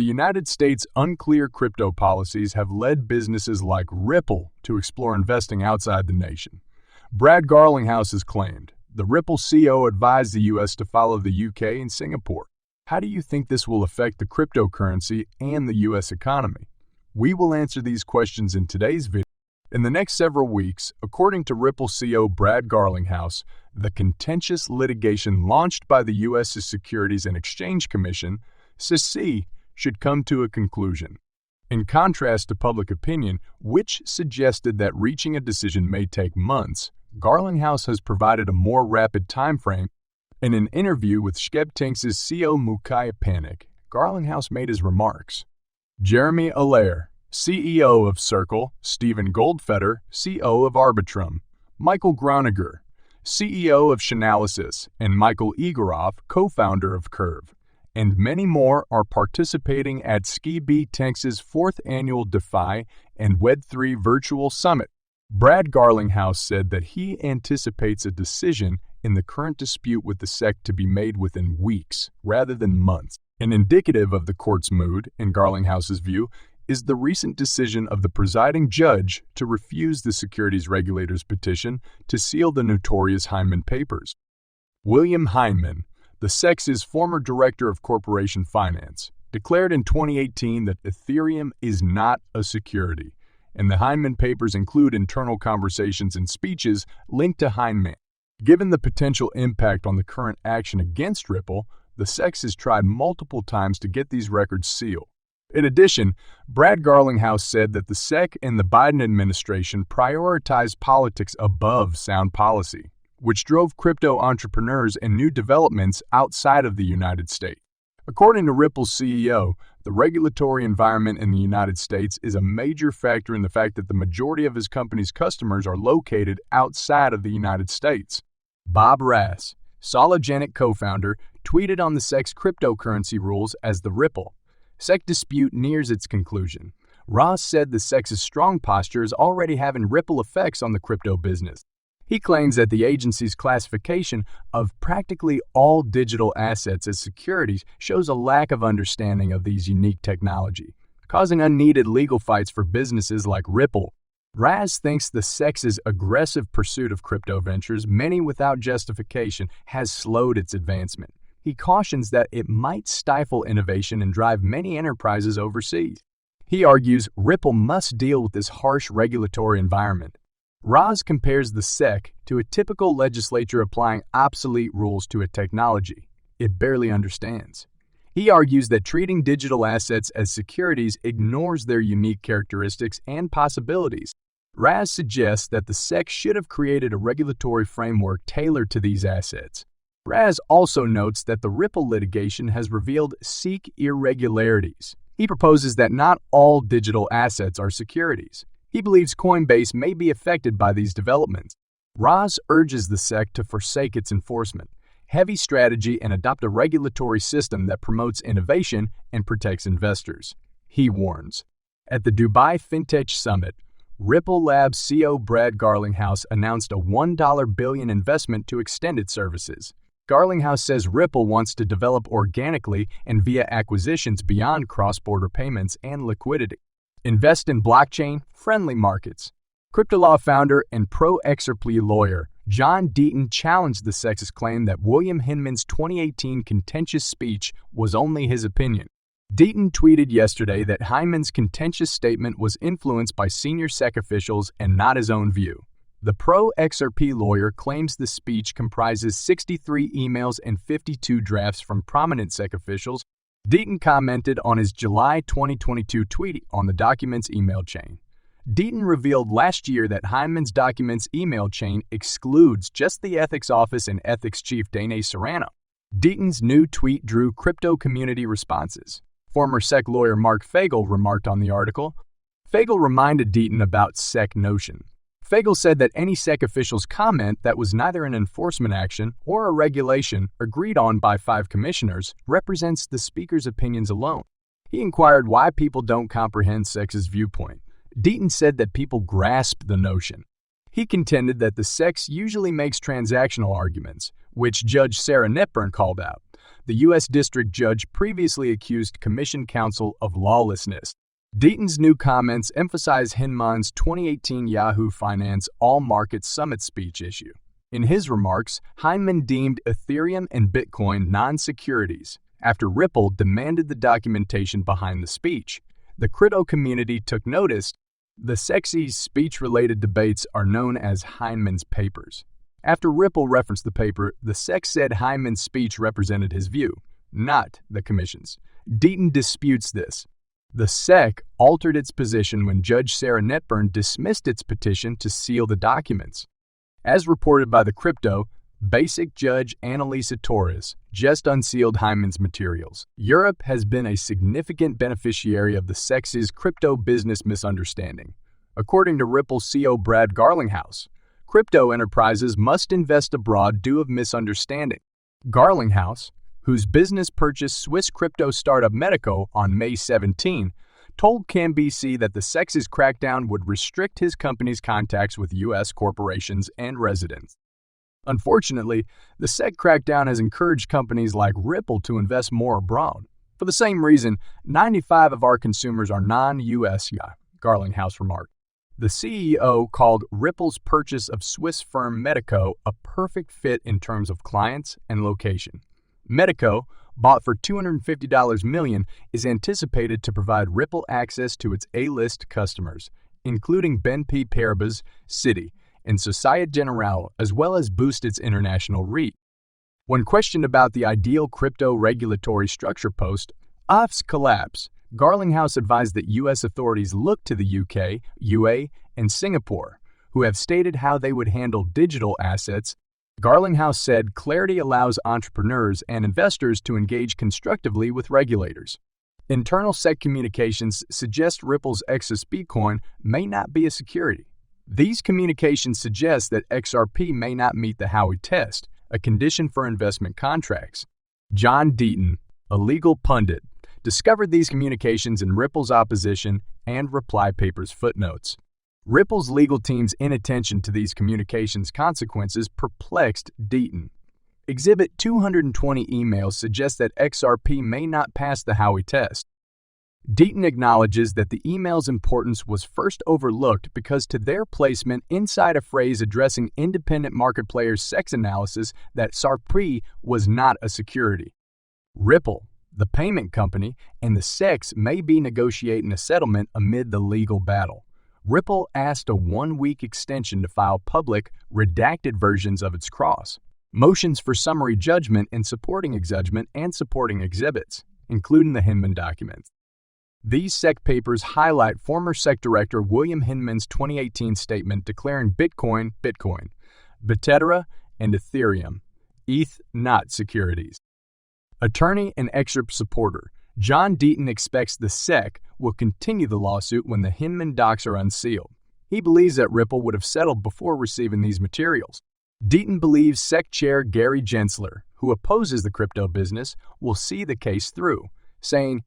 The United States' unclear crypto policies have led businesses like Ripple to explore investing outside the nation. Brad Garlinghouse has claimed the Ripple CEO advised the U.S. to follow the U.K. and Singapore. How do you think this will affect the cryptocurrency and the U.S. economy? We will answer these questions in today's video. In the next several weeks, according to Ripple CEO Brad Garlinghouse, the contentious litigation launched by the U.S. Securities and Exchange Commission, SEC, should come to a conclusion. In contrast to public opinion, which suggested that reaching a decision may take months, Garlinghouse has provided a more rapid time frame. In an interview with Schebtinks' CEO Mukaya Panik, Garlinghouse made his remarks. Jeremy Allaire, CEO of Circle, Stephen Goldfeder, CEO of Arbitrum, Michael Groninger, CEO of Chainalysis, and Michael Egorov, co-founder of Curve, and many more are participating at Schebtinks' 4th annual DeFi and Web3 virtual summit. Brad Garlinghouse said that he anticipates a decision in the current dispute with the SEC to be made within weeks rather than months. And indicative of the court's mood, in Garlinghouse's view, is the recent decision of the presiding judge to refuse the securities regulator's petition to seal the notorious Hyman papers. William Hyman, the SEC's former director of corporation finance, declared in 2018 that Ethereum is not a security, and the Hyman papers include internal conversations and speeches linked to Hyman. Given the potential impact on the current action against Ripple, the SEC has tried multiple times to get these records sealed. In addition, Brad Garlinghouse said that the SEC and the Biden administration prioritized politics above sound policy, which drove crypto entrepreneurs and new developments outside of the United States. According to Ripple's CEO, the regulatory environment in the United States is a major factor in the fact that the majority of his company's customers are located outside of the United States. Bob Ras, Sologenic co-founder, tweeted on the SEC's cryptocurrency rules as the Ripple SEC dispute nears its conclusion. Ross said the SEC's strong posture is already having ripple effects on the crypto business. He claims that the agency's classification of practically all digital assets as securities shows a lack of understanding of these unique technology, causing unneeded legal fights for businesses like Ripple. Raz thinks the SEC's aggressive pursuit of crypto ventures, many without justification, has slowed its advancement. He cautions that it might stifle innovation and drive many enterprises overseas. He argues Ripple must deal with this harsh regulatory environment. Raz compares the SEC to a typical legislature applying obsolete rules to a technology it barely understands. He argues that treating digital assets as securities ignores their unique characteristics and possibilities. Raz suggests that the SEC should have created a regulatory framework tailored to these assets. Raz also notes that the Ripple litigation has revealed SEC irregularities. He proposes that not all digital assets are securities. He believes Coinbase may be affected by these developments. Raz urges the SEC to forsake its enforcement, heavy strategy, and adopt a regulatory system that promotes innovation and protects investors. He warns. At the Dubai FinTech Summit, Ripple Labs CEO Brad Garlinghouse announced a $1 billion investment to extend its services. Garlinghouse says Ripple wants to develop organically and via acquisitions beyond cross-border payments and liquidity. Invest in blockchain-friendly markets. CryptoLaw founder and pro-XRP lawyer John Deaton challenged the SEC's claim that William Hinman's 2018 contentious speech was only his opinion. Deaton tweeted yesterday that Hyman's contentious statement was influenced by senior SEC officials and not his own view. The pro-XRP lawyer claims the speech comprises 63 emails and 52 drafts from prominent SEC officials. Deaton commented on his July 2022 tweet on the document's email chain. Deaton revealed last year that Hyman's documents email chain excludes just the ethics office and ethics chief Dane Serrano. Deaton's new tweet drew crypto community responses. Former SEC lawyer Mark Fagel remarked on the article. Fagel reminded Deaton about SEC Notion. Fagel said that any SEC official's comment that was neither an enforcement action or a regulation agreed on by 5 commissioners represents the speaker's opinions alone. He inquired why people don't comprehend SEC's viewpoint. Deaton said that people grasp the notion. He contended that the SEC usually makes transactional arguments, which Judge Sarah Netburn called out. the U.S. District Judge previously accused Commission Counsel of lawlessness. Deaton's new comments emphasize Hinman's 2018 Yahoo Finance All Markets Summit speech issue. In his remarks, Hinman deemed Ethereum and Bitcoin non-securities after Ripple demanded the documentation behind the speech. The crypto community took notice. The sexy speech-related debates are known as Hinman's papers. After Ripple referenced the paper, the SEC said Hinman's speech represented his view, not the Commission's. Deaton disputes this. The SEC altered its position when Judge Sarah Netburn dismissed its petition to seal the documents. As reported by the Crypto, Basic Judge Annalisa Torres just unsealed Hinman's materials. Europe has been a significant beneficiary of the SEC's crypto business misunderstanding. According to Ripple CEO Brad Garlinghouse, crypto enterprises must invest abroad due to misunderstanding. Garlinghouse, whose business purchased Swiss crypto startup Medico on May 17, told CNBC that the SEC's crackdown would restrict his company's contacts with U.S. corporations and residents. Unfortunately, the SEC crackdown has encouraged companies like Ripple to invest more abroad. For the same reason, 95% of our consumers are non-U.S. Garlinghouse remarked. The CEO called Ripple's purchase of Swiss firm Medico a perfect fit in terms of clients and location. Medico, bought for $250 million, is anticipated to provide Ripple access to its A-list customers, including BNP Paribas, Citi, and Societe Generale, as well as boost its international reach. When questioned about the ideal crypto regulatory structure post-OFF's collapse, Garlinghouse advised that U.S. authorities look to the UK, UAE, and Singapore, who have stated how they would handle digital assets. Garlinghouse said clarity allows entrepreneurs and investors to engage constructively with regulators. Internal SEC communications suggest Ripple's XRP coin may not be a security. These communications suggest that XRP may not meet the Howey test, a condition for investment contracts. John Deaton, a legal pundit, discovered these communications in Ripple's opposition and reply papers footnotes. Ripple's legal team's inattention to these communications' consequences perplexed Deaton. Exhibit 220 emails suggest that XRP may not pass the Howey test. Deaton acknowledges that the email's importance was first overlooked because to their placement inside a phrase addressing independent market players' SEC analysis that XRP was not a security. Ripple, the payment company, and the SEC may be negotiating a settlement amid the legal battle. Ripple asked a one-week extension to file public, redacted versions of its cross motions for summary judgment and supporting exhibits, including the Hinman documents. These SEC papers highlight former SEC Director William Hinman's 2018 statement declaring Bitcoin, Bethesda, and Ethereum, ETH not securities. Attorney and XRP supporter John Deaton expects the SEC will continue the lawsuit when the Hinman docs are unsealed. He believes that Ripple would have settled before receiving these materials. Deaton believes SEC Chair Gary Gensler, who opposes the crypto business, will see the case through, saying